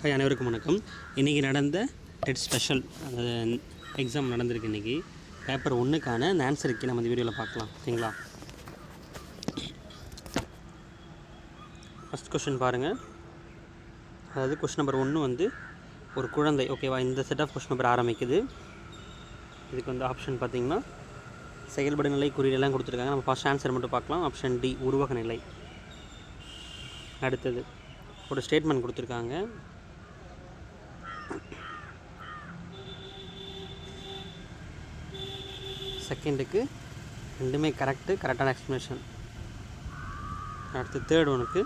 Hi, அனைவருக்கும் வணக்கம். இன்றைக்கி நடந்த டெட் ஸ்பெஷல் எக்ஸாம் நடந்திருக்கு. இன்றைக்கி பேப்பர் 1க்கான அந்த ஆன்சருக்கு நம்ம இந்த வீடியோவில் பார்க்கலாம். ஓகேங்களா? ஃபஸ்ட் கொஸ்டின் பாருங்கள். அதாவது கொஸ்டின் நம்பர் 1 வந்து ஒரு குழந்தை. ஓகேவா? இந்த செட் ஆஃப் கொஸ்டின் நம்பர் ஆரம்பிக்குது. இதுக்கு வந்து ஆப்ஷன் பார்த்திங்கன்னா செயல்படு நிலை, குறியீடெல்லாம் கொடுத்துருக்காங்க. நம்ம ஃபஸ்ட் ஆன்சர் மட்டும் பார்க்கலாம். ஆப்ஷன் டி, உருவக நிலை. அடுத்தது ஒரு ஸ்டேட்மெண்ட் கொடுத்துருக்காங்க. செகண்டுக்கு ரெண்டுமே கரெக்டான எக்ஸ்ப்ளனேஷன். அடுத்து தேர்ட் ஒனுக்கு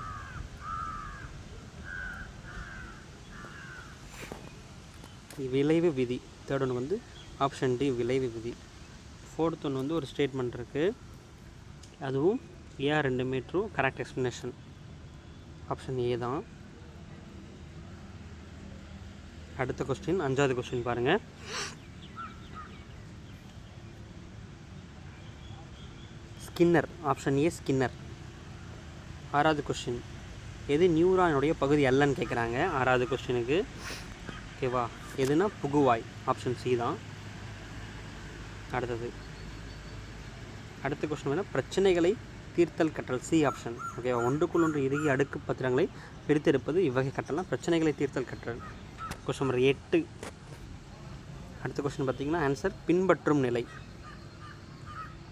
விளைவு விதி. தேர்ட் ஒன்று வந்து ஆப்ஷன் டி, விளைவு விதி. ஃபோர்த் ஒன்று வந்து ஒரு ஸ்டேட்மெண்ட் இருக்குது, அதுவும் ரெண்டுமே true, correct explanation. Option A தான். அடுத்த கொஸ்டின், 5வது கொஸ்டின் பாருங்கள். Skinner, option A Skinner. 6வது கொஸ்டின், எது நியூரானுடைய பகுதி அல்லன்னு கேட்குறாங்க 6வது கொஸ்டினுக்கு. ஓகேவா? எதுனா புகுவாய். ஆப்ஷன் சி தான். அடுத்த கொஸ்டின் வந்து பிரச்சனைகளை தீர்த்தல் கற்றல். C option. ஓகேவா? ஒன்றுக்குள் ஒன்று இறுகிய அடுக்கு பத்திரங்களை பிரித்தெடுப்பது இவ்வகை கற்றலாம். பிரச்சனைகளை தீர்த்தல் கற்றல். Question number 8. அடுத்த கொஸ்டின் பார்த்திங்கன்னா ஆன்சர் பின்பற்றும் நிலை.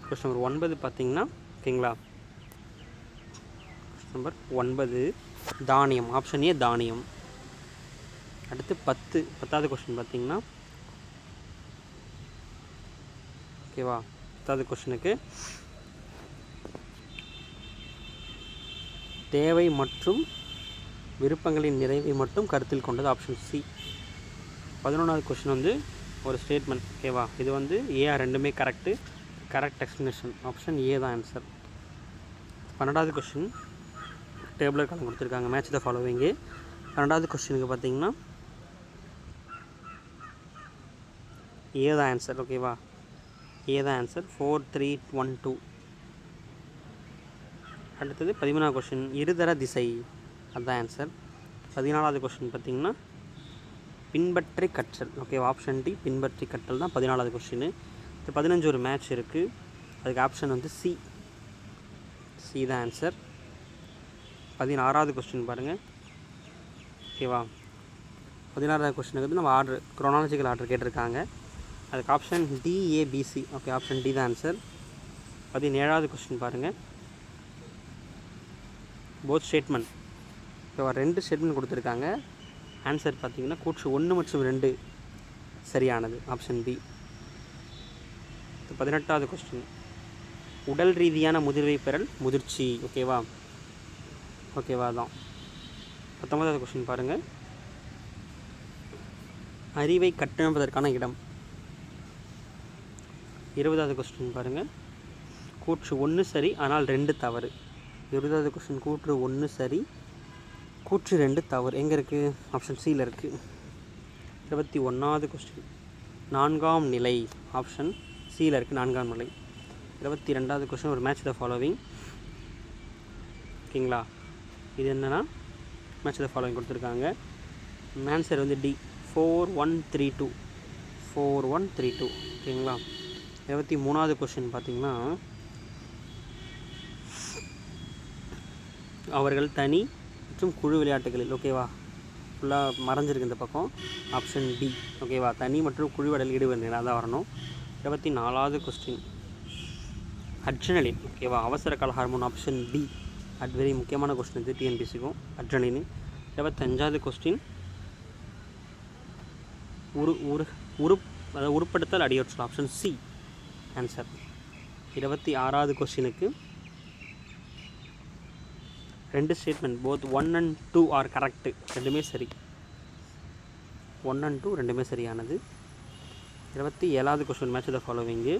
கொஸ்டின் நம்பர் 9 பார்த்திங்கன்னா, ஓகேங்களா? கொஸ்டின் நம்பர் 9 தானியம். ஆப்ஷன் ஏ தானியம். அடுத்து 10வது கொஸ்டின் பார்த்திங்கன்னா, ஓகேவா? 10வது கொஸ்டினுக்கு தேவை மற்றும் விருப்பங்களின் நிறைவை மட்டும் கருத்தில் கொண்டது. Option C. 11வது கொஸ்டின் வந்து ஒரு ஸ்டேட்மெண்ட். ஓகேவா? இது வந்து ரெண்டுமே கரெக்ட் எக்ஸ்ப்ளனேஷன். ஆப்ஷன் ஏ தான் ஆன்சர். 12வது கொஸ்டின் டேபிளர் காலம் கொடுத்துருக்காங்க. Match the following. 12வது கொஸ்டினுக்கு பார்த்தீங்கன்னா ஏ தான் ஆன்சர். ஓகேவா? ஏ தான் ஆன்சர். 4, 3, 1, 2. அடுத்தது 13வது கொஸ்டின் இருதர திசை. அதுதான் ஆன்சர். 14வது கொஸ்டின் பார்த்திங்கன்னா பின்பற்றி கற்றல். ஓகேவா? ஆப்ஷன் டி, பின்பற்றி கற்றல் தான் 14வது கொஸ்டின். 15 ஒரு மேட்ச் இருக்குது. அதுக்கு ஆப்ஷன் வந்து சி தான் ஆன்சர். 16வது கொஸ்டின் பாருங்கள். ஓகேவா? 16வது கொஸ்டினுக்கு வந்து நம்ம குரோனாலஜிக்கல் ஆர்டர் கேட்டிருக்காங்க. அதுக்கு ஆப்ஷன் டிஏபிசி. ஓகே, ஆப்ஷன் டி தான் ஆன்சர். 17வது கொஸ்டின் பாருங்கள். Both statement. ஓகேவா? 2 ஸ்டேட்மெண்ட் கொடுத்துருக்காங்க. ஆன்சர் பார்த்திங்கன்னா கூற்று 1 மற்றும் 2 சரியானது. Option B. 18வது கொஸ்டின் உடல் ரீதியான முதிர்வை பெறல் முதிர்ச்சி. ஓகேவா தான். 19வது கொஸ்டின் பாருங்கள். அறிவை கட்டமைப்பதற்கான இடம். 20வது கொஸ்டின் பாருங்கள். கூற்று 1 சரி ஆனால் 2 தவறு. 20வது கொஸ்டின் கூற்று 1 சரி, கூற்று 2 தவறு. எங்கே இருக்குது? ஆப்ஷன் சியில் இருக்குது. 21வது கொஸ்டின் 4ஆம் நிலை. ஆப்ஷன் சியில் இருக்குது, 4ஆம் நிலை. 22வது கொஸ்டின் ஒரு மேட்ச் த ஃபாலோவிங். ஓகேங்களா? இது என்னென்னா மேட்ச் த ஃபாலோவிங் கொடுத்துருக்காங்க. ஆன்சர் வந்து டி, 4132. 4132. ஓகேங்களா? 23வது கொஸ்டின் பார்த்திங்கன்னா அவர்கள் தனி மற்றும் குழு விளையாட்டுகளில். ஓகேவா? ஃபுல்லாக மறைஞ்சிருக்கு இந்த பக்கம். Option D. ஓகேவா? தனி மற்றும் குழு விளையாட்டில் ஈடுபடுறீங்க, அதான் வரணும். 24வது கொஸ்டின் அட்ரினலின். ஓகேவா? அவசர கால ஹார்மோன். Option D. வெரி முக்கியமான கொஸ்டின் இது டிஎன்பிசிக்கும். அட்ரினலின். 25வது கொஸ்டின் அதாவது உருப்படுத்தல் அடியோற்றல். Option C answer. 26வது கொஸ்டினுக்கு 2 statement, both 1 and 2 are correct. ரெண்டுமே சரி. 1 and 2 ரெண்டுமே சரியானது. 27வது question match the following.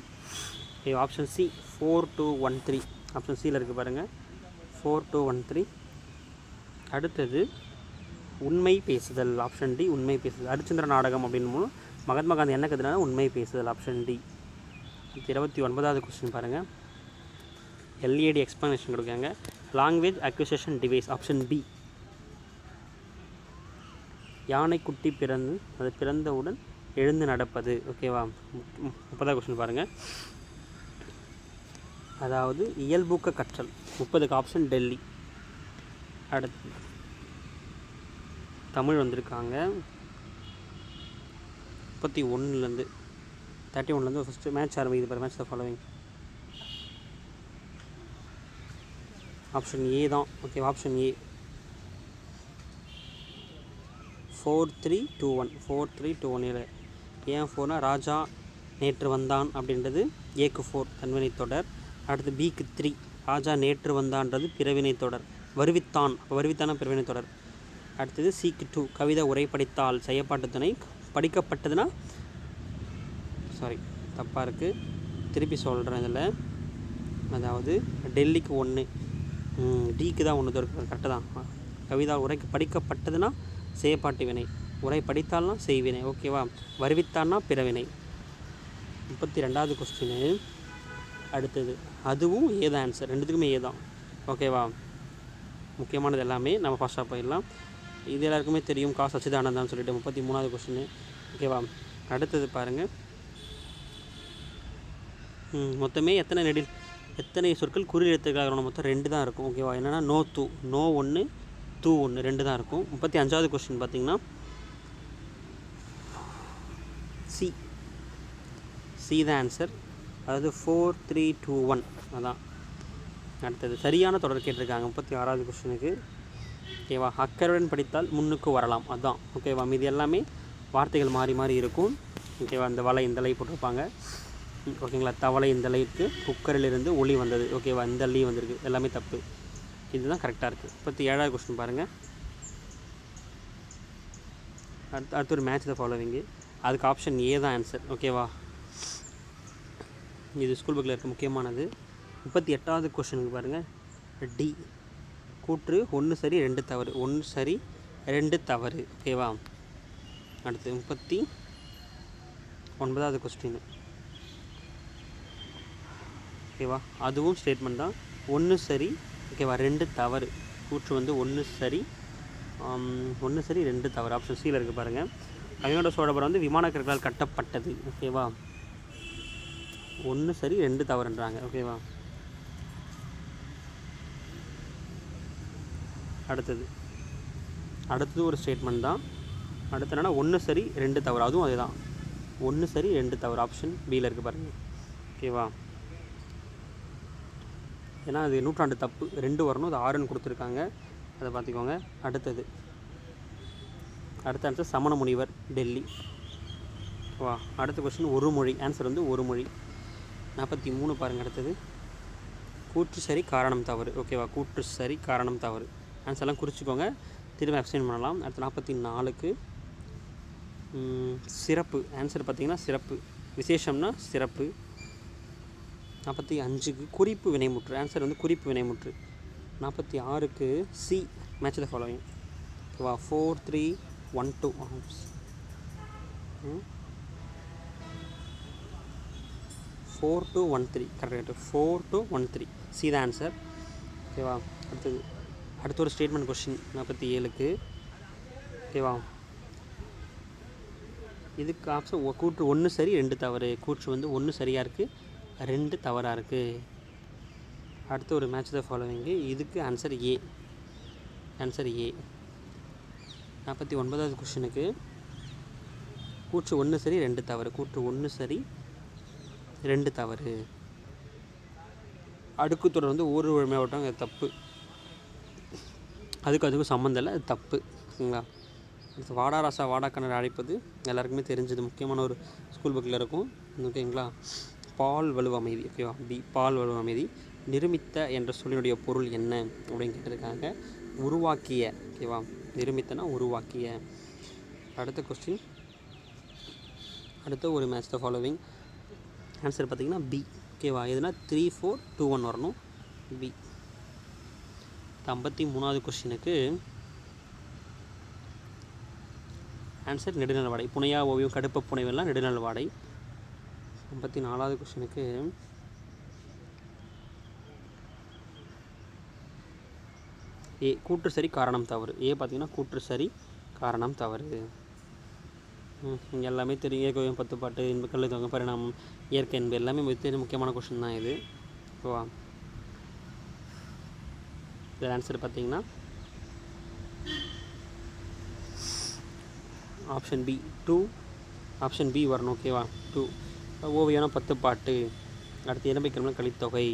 Option C, 4213. Option சியில் இருக்குது பாருங்கள், 4213. அடுத்தது உண்மை பேசுதல். ஆப்ஷன் டி, உண்மை பேசுதல். ஹரிச்சந்திர நாடகம் அப்படின்னு மகாத்மா காந்தி என்ன கற்றுனா உண்மை பேசுதல். Option D. 29வது கொஸ்டின் பாருங்கள். எல்இடி எக்ஸ்ப்ளனேஷன் கொடுக்காங்க. Language acquisition device. Option B. யானைக்குட்டி பிறந்து அது பிறந்தவுடன் எழுந்து நடப்பது. ஓகேவா? 30வது கொஸ்டின் பாருங்கள். அதாவது இயல்பூக்க கற்றல். 30க்கு ஆப்ஷன் டெல்லி. அடுத்து தமிழ் வந்திருக்காங்க 31லேருந்து 31லேருந்து ஃபஸ்ட்டு மேட்ச் ஆரம்பிக்குது பாரு. Match the following. Option A தான். Okay, option A 4321. 4321 ஏன் 4னா ராஜா நேற்று வந்தான் அப்படின்றது ஏக்கு 4 தன்வினை தொடர். அடுத்து பிக்கு 3 ராஜா நேற்று வந்தான்றது பிறவினை தொடர். வருவித்தான், அப்போ வருவித்தான பிறவினை தொடர். அடுத்தது சிக்கு 2 கவிதை உரை படித்தால் செய்யப்பாட்டு துணை. படிக்கப்பட்டதுன்னா சாரி தப்பாக இருக்குது, திருப்பி சொல்கிறேன் இதில். அதாவது டெல்லிக்கு 1, டிக்கு தான் 1 இருக்குது, கரெக்டு தான். கவிதா உரைக்கு படிக்கப்பட்டதுன்னா செய்யப்பாட்டு வினை, உரை படித்தால்னா செய்வினை. ஓகேவா? வருவித்தான்னா பிறவினை. 32வது கொஸ்டின். அடுத்தது அதுவும் ஏ தான் ஆன்சர், ரெண்டுத்துக்குமே ஏ தான். ஓகேவா? முக்கியமானது எல்லாமே நம்ம ஃபாஸ்ட்டாக போயிடலாம். இது எல்லாருக்குமே தெரியும், கா சச்சிதானந்தான்னு சொல்லிட்டு. 33வது கொஸ்டின். ஓகேவா? அடுத்தது பாருங்கள். மொத்தமே எத்தனை சொற்கள் குறி எழுத்துக்களாக இருக்கணும்? மொத்தம் 2 தான் இருக்கும். ஓகேவா? என்னென்னா நோ 2, நோ 1, தூ 1, 2 தான் இருக்கும். 35வது கொஸ்டின் பார்த்திங்கன்னா சி தான் ஆன்சர். அதாவது 4321 அதான். அடுத்தது சரியான தொடர் கேட்டிருக்காங்க 36வது கொஸ்டினுக்கு. ஓகேவா? அக்கறையுடன் படித்தால் முன்னுக்கு வரலாம், அதுதான். ஓகேவா? மீது எல்லாமே வார்த்தைகள் மாறி மாறி இருக்கும். ஓகேவா? இந்த வலை இந்த லை போட்டிருப்பாங்க. ஓகேங்களா? தவளை இந்த லைக்கு, குக்கரிலிருந்து ஒளி வந்தது. ஓகேவா? இந்த லீ வந்திருக்கு, எல்லாமே தப்பு. இதுதான் கரெக்டாக இருக்குது. 37வது கொஸ்டின் பாருங்கள். அடுத்து ஒரு மேட்ச் த ஃபாலோவிங்கு. அதுக்கு ஆப்ஷன் ஏ தான் ஆன்சர். ஓகேவா? இது ஸ்கூல் புக்கில் இருக்க முக்கியமானது. 38வது கொஸ்டினுக்கு பாருங்கள். டி கூற்று 1 சரி 2 தவறு. 1 சரி 2 தவறு. ஓகேவா? அடுத்து 39வது கொஸ்டின். ஓகேவா? அதுவும் ஸ்டேட்மெண்ட் தான். 1 சரி, ஓகேவா, 2 தவறு. கூற்று வந்து 1 சரி 2 தவறு. ஆப்ஷன் சியில் இருக்குது பாருங்கள். கங்கட சோழபுரம் வந்து விமானக்கற்களால் கட்டப்பட்டது. ஓகேவா? 1 சரி 2 தவறுன்றாங்க. ஓகேவா? அடுத்தது ஒரு ஸ்டேட்மெண்ட் தான். அடுத்து என்னென்னா 1 சரி 2 தவறு. அதுவும் அதே தான். 1 சரி 2 தவறு. ஆப்ஷன் பியில் இருக்குது பாருங்கள். ஓகேவா? ஏன்னா அது நூற்றாண்டு தப்பு, 2 வரணும், அது 6ன்னு கொடுத்துருக்காங்க, அதை பார்த்துக்கோங்க. அடுத்த ஆன்சர் சமண முனிவர், டெல்லி. வா, அடுத்த கொஸ்டின் ஒரு மொழி. ஆன்சர் வந்து ஒரு மொழி. 43 பாருங்கள். அடுத்தது கூற்று சரி காரணம் தவறு. ஓகேவா? கூற்று சரி காரணம் தவறு. ஆன்சர்லாம் குறிச்சிக்கோங்க, திரும்ப எக்ஸ்பிளைன் பண்ணலாம். அடுத்து 44க்கு சிறப்பு. ஆன்சர் பார்த்திங்கன்னா சிறப்பு, விசேஷம்னா சிறப்பு. 45க்கு குறிப்பு வினைமுற்று. ஆன்சர் வந்து குறிப்பு வினைமுற்று. 46க்கு சி மேட்ச் த ஃபாலோவிங். ஓகேவா? 4312 4213 கரெக்ட். 4213 C the answer. ஓகேவா? அடுத்த ஒரு ஸ்டேட்மெண்ட் கொஸ்டின் 47க்கு. ஓகேவா? இதுக்கு ஆப்ஷன் கூற்று 1 சரி 2 தவறு. கூற்று வந்து 1 சரியாக இருக்குது, 2 தவறாக இருக்குது. அடுத்து ஒரு மேட்ச் த ஃபாலோவிங்கு. இதுக்கு ஆன்சர் ஏ. Answer A. 49வது கொஸ்டினுக்கு கூற்று 1 சரி 2 தவறு. கூற்று 1 சரி 2 தவறு. அடுக்குத்தொடர் வந்து ஒரு மாவட்டம், அது தப்பு. அதுக்கும் சம்மந்தம் இல்லை, அது தப்பு. ஓகேங்களா? அடுத்து வாடாராசா வாடாக்கண்ணர் அழைப்பது எல்லாருக்குமே தெரிஞ்சது, முக்கியமான ஒரு ஸ்கூல் புக்கில் இருக்கும். ஓகேங்களா? பால் வலுவமைதி. ஓகேவா? பி பால் வலுவமைதி. நிருமித்த என்ற சொல்லினுடைய பொருள் என்ன அப்படின்னு கேட்டிருக்காங்க. உருவாக்கிய. ஓகேவா? நிருமித்தனா உருவாக்கிய. அடுத்த கொஸ்டின். அடுத்த ஒரு மேட்ச் த ஃபாலோவிங். ஆன்சர் பார்த்திங்கன்னா பி. ஓகேவா? எதுனா 3421 வரணும், பி. 53வது கொஸ்டினுக்கு ஆன்சர் நெடுநல் வாடை. புனையா ஓவியம் கடுப்ப புனைவெல்லாம் நெடுநல் வாடை. 54வது கொஸ்டினுக்கு ஏ கூற்று சரி காரணம் தவறு. ஏ பார்த்திங்கன்னா கூற்று சரி காரணம் தவறு. இங்கே எல்லாமே தெரியும். இயற்கை பத்துப்பாட்டு, இன்பக்கல்லை தொகை, பரிணாமம், இயற்கை என்பது எல்லாமே முக்கியமான கொஷின் தான் இது. ஓகேவா? இதில் ஆன்சர் பார்த்தீங்கன்னா ஆப்ஷன் பி 2. ஆப்ஷன் பி வரணும். ஓகேவா? 2. ஓவியம்னா பத்துப்பாட்டு, அடுத்து இயற்கைக்கிழமை கலித்தொகை,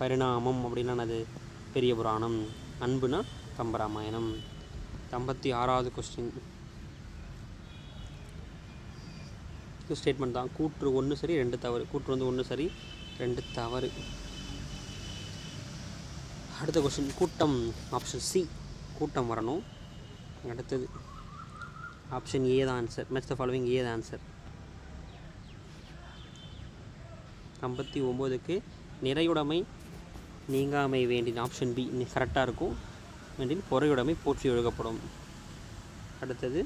பரிணாமம் அப்படின்னா அது பெரிய புராணம், அன்புனா கம்பராமாயணம். 56வது கொஸ்டின் ஸ்டேட்மெண்ட் தான். கூற்று 1 சரி 2 தவறு. கூற்று வந்து 1 சரி 2 தவறு. அடுத்த கொஸ்டின் கூட்டம். ஆப்ஷன் சி கூட்டம் வரணும். அடுத்தது ஆப்ஷன் ஏ தான் ஆன்சர். மேட்ச் த ஃபாலோவிங் ஏ தான் ஆன்சர். 59க்கு நிறையுடைமை நீங்காமை வேண்டின் ஆப்ஷன் பி கரெக்டாக இருக்கும். வேண்டின் பொறையுடைமை போற்றி ஒழுகப்படும். அடுத்தது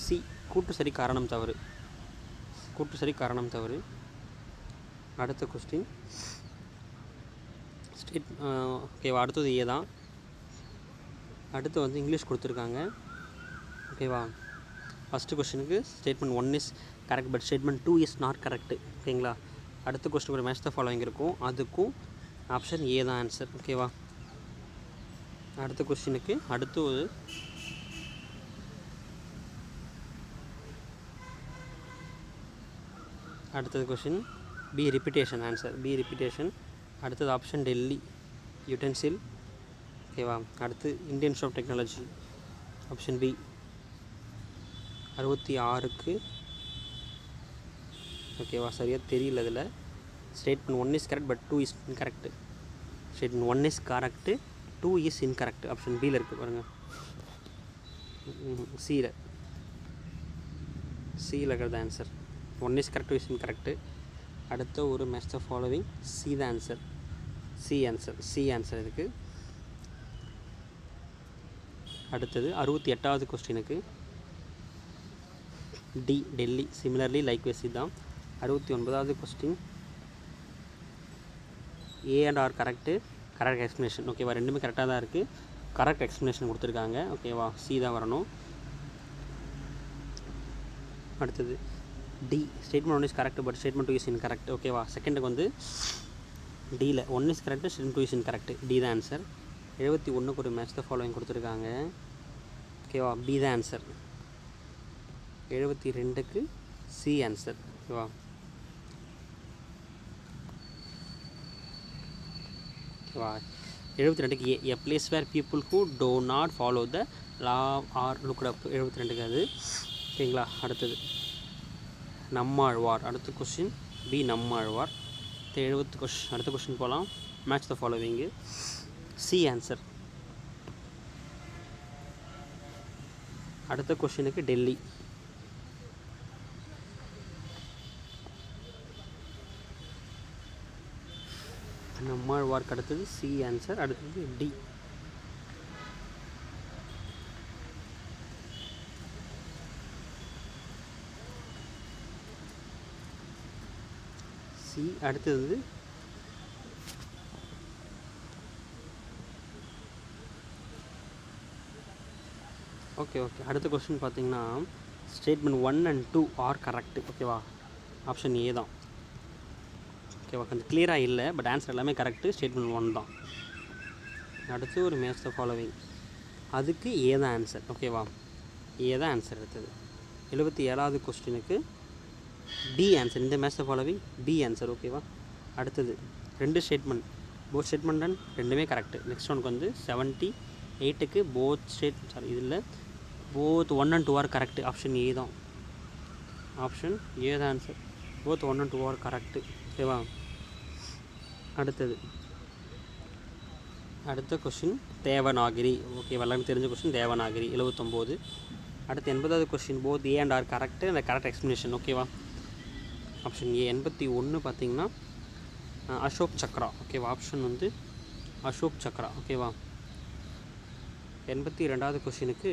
சி கூற்று சரி காரணம் தவறு. கூற்று சரி காரணம் தவறு. அடுத்த கொஸ்டின் ஸ்டேட். ஓகேவா? அடுத்தது ஏ தான். அடுத்து வந்து இங்கிலீஷ் கொடுத்துருக்காங்க. ஓகேவா? ஃபஸ்ட்டு கொஸ்டினுக்கு statement 1 is correct but statement 2 is not correct. ஓகேங்களா? அடுத்த கொஸ்டின் ஒரு மேட்ச் த ஃபாலோவிங் இருக்கும். அதுக்கும் ஆப்ஷன் ஏ தான் ஆன்சர். ஓகேவா? அடுத்த கொஸ்டினுக்கு அடுத்து ஒரு அடுத்தது question B repetition answer. B repetition. அடுத்தது ஆப்ஷன் டெல்லி யூட்டென்சில். ஓகேவா? அடுத்து Indian institute of technology option B. 66க்கு ஓகேவா? சரியாக தெரியல. இதில் statement 1 is correct but 2 is incorrect. Statement 1 is correct, 2 is incorrect. Option பியில் இருக்குது பாருங்கள். சியில் இருக்கிறது answer. 1 is correct, 2 is incorrect. அடுத்த ஒரு match the following C the answer. C answer இதுக்கு. அடுத்தது 68வது கொஸ்டினுக்கு டி டெல்லி. சிமிலர்லி லைக்வைஸ் தான். 69வது question A and R correct, correct explanation. ஓகேவா? ரெண்டுமே கரெக்டாக தான் இருக்குது. கரெக்ட் எக்ஸ்ப்ளனேஷன் கொடுத்துருக்காங்க. ஓகேவா? சி தான் வரணும். அடுத்தது D statement 1 is correct but statement 2 is incorrect. ஓகேவா? செகண்டுக்கு வந்து டியில் 1 is correct, statement 2 is incorrect. D தான் ஆன்சர். 71க்கு ஒரு மேட்ச் த ஃபாலோவிங் கொடுத்துருக்காங்க. ஓகேவா? பி தான் ஆன்சர். 72க்கு C answer. ஓகேவா? ஓகேவா? 72க்கு a place where people who do not follow the law are looked up. 72க்கு அது. ஓகேங்களா? அடுத்தது நம்மாழ்வார். அடுத்த கொஸ்டின் பி நம்மாழ்வார். அடுத்த கொஸ்டின் போகலாம். Match the following C answer. அடுத்த கொஸ்டினுக்கு டெல்லி. நம்மாழ்வார்க்கு அடுத்தது சி ஆன்சர். அடுத்தது டி. சி. அடுத்தது ஓகே. அடுத்த கொஸ்டின் பார்த்தீங்கன்னா ஸ்டேட்மெண்ட் 1 and 2 ஆர் கரெக்டு. ஓகேவா? ஆப்ஷன் ஏ தான். ஓகேவா? கொஞ்சம் கிளியராக இல்லை பட் ஆன்சர் எல்லாமே கரெக்டு. ஸ்டேட்மெண்ட் 1 தான். அடுத்து ஒரு மேட்ச் த ஃபாலோவிங். அதுக்கு ஏ தான் ஆன்சர். ஓகேவா? ஏ தான் ஆன்சர். அடுத்தது 77வது கொஸ்டினுக்கு பி ஆன்சர். இந்த match the following B answer. ஓகேவா? அடுத்தது 2 ஸ்டேட்மெண்ட், போத் ஸ்டேட்மெண்ட் அண்ட் ரெண்டுமே கரெக்டு. நெக்ஸ்ட் ஒனுக்கு வந்து 78க்கு இதில் both 1 and 2 are correct. Option A தான். ஆப்ஷன் ஏ தான் answer. Both 1 and 2 are correct. ஓகேவா? அடுத்த கொஸ்டின் தேவநாகிரி. ஓகே, எல்லாமே தெரிஞ்ச கொஸ்டின் தேவநாகிரி. 79. அடுத்து 80வது question both A and R correct. அந்த கரெக்ட் எக்ஸ்ப்ளனேஷன். ஓகேவா? Option A. 81 பார்த்தீங்கன்னா அசோக் சக்ரா. ஓகேவா? ஆப்ஷன் வந்து அசோக் சக்ரா. ஓகேவா? 82வது கொஸ்டினுக்கு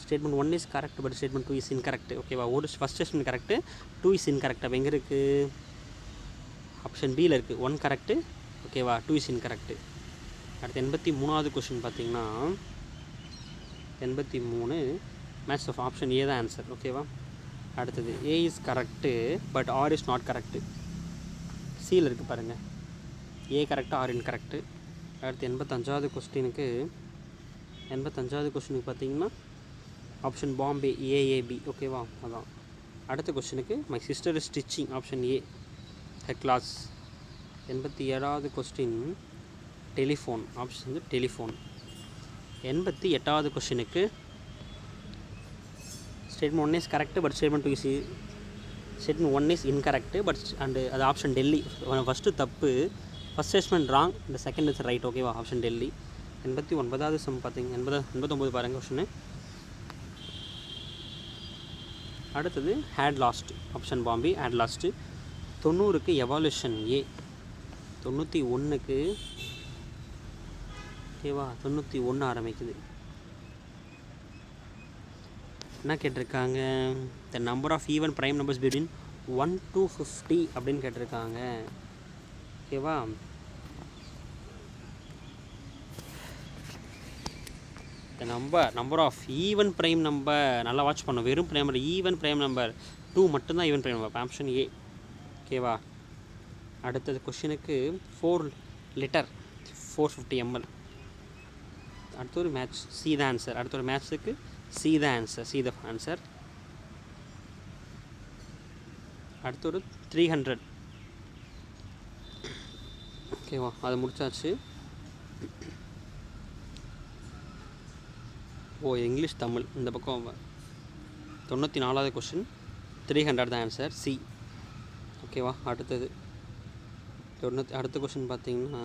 statement 1 is correct but statement 2 is incorrect. ஓகேவா? First statement correct, 2 is incorrect. அப்போ எங்கே இருக்குது? ஆப்ஷன் பியில் இருக்குது. 1 கரெக்டு. ஓகேவா? 2 இஸ் இன்கரெக்ட். அடுத்து 83வது கொஸ்டின் பார்த்தீங்கன்னா 83 மேட்ச் ஆஃப் ஆப்ஷன் ஏ தான் ஆன்சர். ஓகேவா? அடுத்தது A is correct but R is not correct. சியில் இருக்குது பாருங்கள். A correct, R incorrect. அடுத்து 85வது கொஸ்டினுக்கு பார்த்தீங்கன்னா ஆப்ஷன் பாம்பே ஏஏபி. ஓகேவா? அதான். அடுத்த கொஸ்டினுக்கு my sister is stitching option A head class. 87வது கொஸ்டின் டெலிஃபோன் ஆப்ஷன் வந்து டெலிஃபோன். 88வது கொஸ்டினுக்கு statement 1 is correct but statement 2 is statement 1 is incorrect but and அது ஆப்ஷன் டெல்லி. ஃபஸ்ட்டு தப்பு, ஃபஸ்ட் ஸ்டேட்மெண்ட் ராங், இந்த செகண்ட் இஸ் ரைட். ஓகேவா? Option Delhi. 89வது sum பார்த்தீங்க 89 பாருங்கள் கொஸ்டின். அடுத்தது had lost option Bombay had lost. 90க்கு எவால்யூஷன் ஏ. 91க்கு ஓகேவா? 91 ஆரம்பிக்குது. என்ன கேட்டிருக்காங்க? The number of even prime numbers between 1 to 50 அப்படின்னு கேட்டிருக்காங்க. ஓகேவா? The number of even prime number நல்லா வாட்ச் பண்ணும். வெறும் prime number even prime number 2 மட்டும்தான் even prime number. Option A. ஓகேவா? அடுத்தது கொஷினுக்கு 4 லிட்டர் 450 ml. அடுத்த ஒரு மேட்ச் சி த ஆன்சர். அடுத்த ஒரு மேட்ச்சுக்கு C the answer. C the answer. அடுத்த ஒரு 300. ஓகேவா? அது முடிச்சாச்சு. இங்கிலீஷ் தமிழ் இந்த பக்கம் 94வது கொஸ்டின் 300 தான் ஆன்சர். சி. ஓகேவா? அடுத்தது அடுத்த கொஸ்டின் பார்த்தீங்கன்னா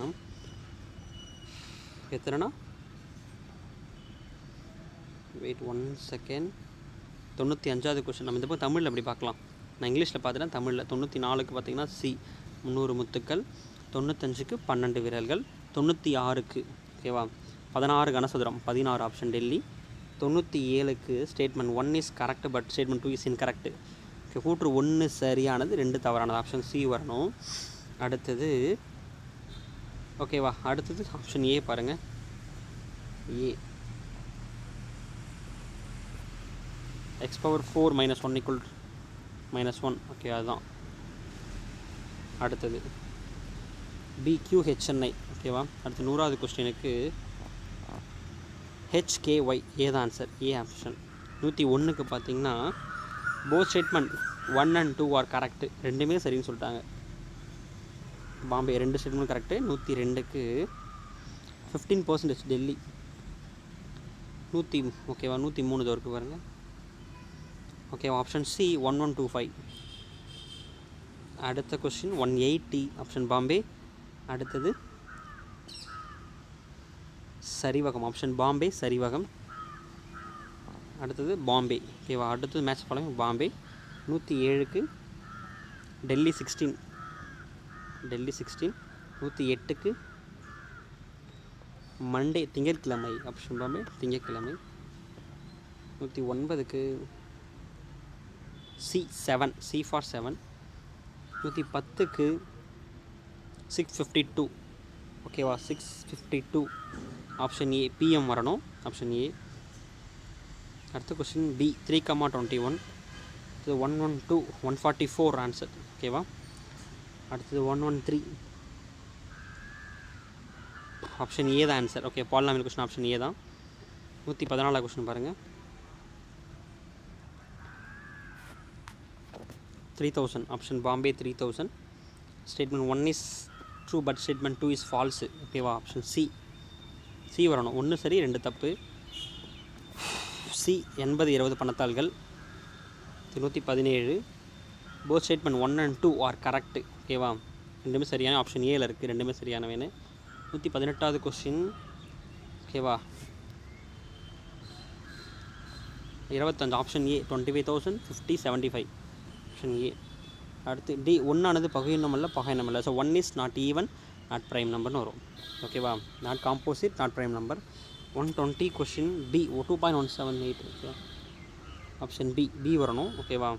எத்தனைனா வெயிட் 1 செகண்ட். 95வது கொஸ்டின் நம்ம இந்த பக்கம் தமிழில் அப்படி பார்க்கலாம். நான் இங்கிலீஷில் பார்த்துட்டேன். தமிழில் 94க்கு பார்த்தீங்கன்னா சி 300 முத்துக்கள். 95க்கு 12 விரல்கள். 96க்கு ஓகேவா 16 கனசதுரம் 16 ஆப்ஷன் டெல்லி. 97க்கு statement 1 is correct but statement 2 is incorrect. Okay, கூற்று 1 சரியானது 2 தவறானது. ஆப்ஷன் சி வரணும். அடுத்தது ஓகேவா? அடுத்தது ஆப்ஷன் ஏ பாருங்கள். ஏ x⁴ - 1 = -1. ஓகே, அதுதான். அடுத்தது BQHNI. ஓகேவா? அடுத்து 100வது கொஸ்டினுக்கு HKY ஏ தான் ஆன்சர். ஏ ஆப்ஷன். 101க்கு பார்த்தீங்கன்னா both statement 1 and 2 are correct. ரெண்டுமே சரின்னு சொல்லிட்டாங்க. Bombay 2 statement correct. 102க்கு 15% டெல்லி. ஓகேவா 103 தோருக்கு பாருங்கள். ஓகேவா? Option C 1125. அடுத்த கொஸ்டின் 180 ஆப்ஷன் பாம்பே. அடுத்தது சரிவகம் ஆப்ஷன் பாம்பே சரிவகம். அடுத்தது பாம்பே. ஓகேவா? அடுத்தது மேட்ச் ஃபாலோவிங் பாம்பே. 107க்கு டெல்லி 16. 108க்கு மண்டே திங்கட்கிழமை ஆப்ஷன் பாம்பே திங்கட்கிழமை. 109க்கு C7 C for 7. 110க்கு 652. ஓகேவா? 652 ஆப்ஷன் ஏ PM வரணும். Option A. அடுத்த கொஸ்டின் B 3,21. அடுத்தது 112 144 ஆன்சர். ஓகேவா? அடுத்தது 113 ஆப்ஷன் ஏ தான் answer. Okay, polynomial question option A தான். 114 கொஸ்டின் பாருங்கள். 3000 option Bombay 3000. Statement 1 is true but statement 2 is false. ஓகேவா? ஆப்ஷன் சி வரணும். 1 சரி 2 தப்பு. சி 80-20 பணத்தாள்கள். 117 both statement 1 and 2 are correct. ஓகேவா? ரெண்டுமே சரியான ஆப்ஷன் ஏல இருக்குது. ரெண்டுமே சரியானவேன்னு. 118வது கொஸ்டின் ஓகேவா 25 ஆப்ஷன் ஏ 25,000 50 75 ஆப்ஷன் ஏ. அடுத்து டி 1 ஆனது பகையினம் அல்ல பகையினம் அல்ல. So 1 is not even not prime நம்பர்னு வரும். ஓகேவா? Not composite not prime number. 120 கொஸ்டின் பி 2.178. ஓகே, ஆப்ஷன் பி வரணும். ஓகேவா?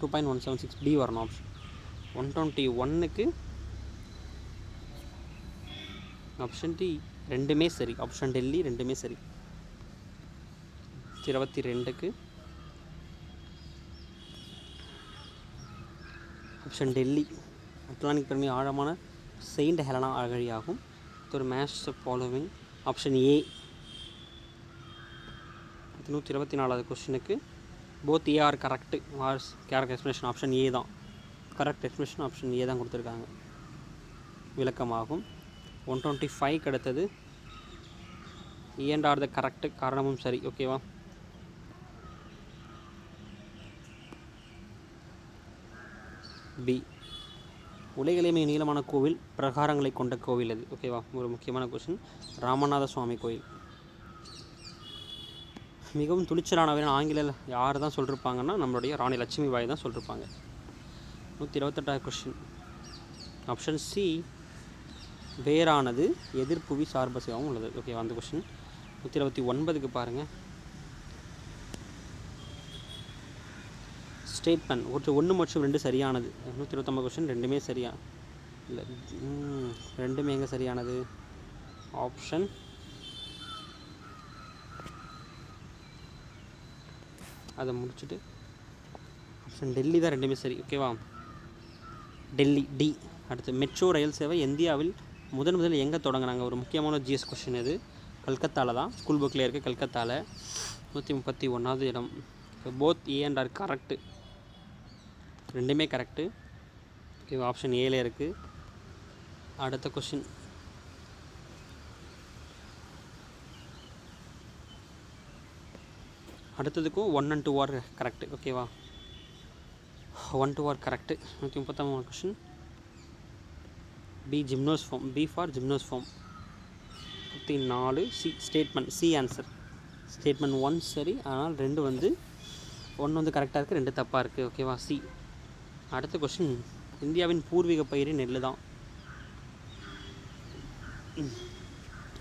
2.176 பி வரணும் ஆப்ஷன். 121க்கு ஆப்ஷன் டி ரெண்டுமே சரி. ஆப்ஷன் டெல்லி ரெண்டுமே சரி. 22க்கு ஆப்ஷன் டெல்லி. அட்லாண்டிக் பெருமை ஆழமான செயின்ட் ஹெலனா அகழியாகும். ஒரு மேட்ச் ஃபாலோவிங் ஆப்ஷன் ஏ. 124வது கொஸ்டினுக்கு both A R correct R's character explanation option A தான் கரெக்ட். எக்ஸ்பிளேஷன் ஆப்ஷன் ஏ தான் கொடுத்துருக்காங்க, விளக்கமாகும். 125க்கு அடுத்தது ஏண்ட் ஆர் த கரெக்டு, காரணமும் சரி. ஓகேவா? பி. உலகிலே மிக நீளமான கோவில் பிரகாரங்களை கொண்ட கோவில் அது. ஓகேவா? ஒரு முக்கியமான கொஸ்டின். ராமநாத சுவாமி கோயில். மிகவும் துணிச்சலானவர் ஆங்கில யார் தான் சொல்லியிருப்பாங்கன்னா நம்மளுடைய ராணி லட்சுமி பாய் தான் சொல்லியிருப்பாங்க. 128வது கொஸ்டின் ஆப்ஷன் சி. வேரானது எதிர்ப்புவி சார்பசையாகவும் உள்ளது. ஓகேவா? அந்த கொஸ்டின். 129க்கு பாருங்கள். ஸ்டேட்மெண்ட் ஒன்று மற்றும் 2 சரியானது. 129 கொஸ்டின் ரெண்டுமே சரியா இல்லை, ரெண்டுமே எங்கே சரியானது? ஆப்ஷன் அதை முடிச்சுட்டு ஆப்ஷன் டெல்லி தான் ரெண்டுமே சரி. ஓகேவா? டெல்லி டி. அடுத்து மெட்ரோ ரயில் சேவை இந்தியாவில் முதலில் எங்கே தொடங்கினாங்க? ஒரு முக்கியமான ஜிஎஸ் கொஸ்டின் இது. கல்கத்தாவில் தான், ஸ்கூல் புக்கில் இருக்குது. கல்கத்தாவில் 131வது இடம். Both A and R correct, ரெண்டுமே கரெக்டு. ஓகே, ஆப்ஷன் ஏல இருக்குது. அடுத்த கொஸ்டின் அடுத்ததுக்கும் 1 and 2 ஆர் கரெக்டு. ஓகேவா? 1, 2 are correct. 133 question. B gymnosperm, B for gymnosperm. 34 C statement, C answer. Statement 1 சரி, ஆனால் 2 வந்து 1 வந்து கரெக்டாக இருக்குது, 2 தப்பாக இருக்குது. ஓகேவா? சி. அடுத்த கொஸ்டின் இந்தியாவின் பூர்வீக பயிர் நெல் தான்.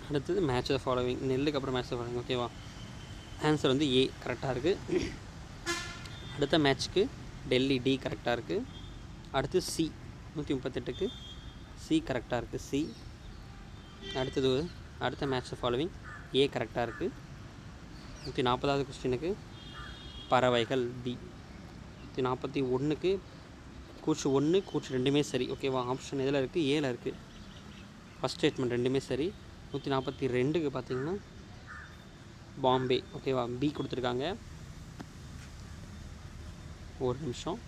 அடுத்தது மேட்ச் த ஃபாலோவிங், நெல்லுக்கு அப்புறம் மேட்ச் த ஃபாலோவிங். ஓகேவா? ஆன்சர் வந்து ஏ கரெக்டாக இருக்குது. அடுத்த மேட்ச்க்கு டெல்லி டி கரெக்டாக இருக்குது. அடுத்து சி 138க்கு சி கரெக்டாக இருக்குது, சி. அடுத்தது அடுத்த மேட்ச் ஃபாலோவிங் ஏ கரெக்டாக இருக்குது. 140வது கொஸ்டினுக்கு பறவைகள் பி. 141க்கு கூற்று 1 கூற்று 2மே சரி. ஓகேவா? ஆப்ஷன் எதில் இருக்குது? ஏல இருக்குது. ஃபஸ்ட் ஸ்டேட்மெண்ட் 2மே சரி. 142க்கு பார்த்தீங்கன்னா பாம்பே. ஓகேவா? பி கொடுத்துருக்காங்க. ஒரு நிமிஷம்.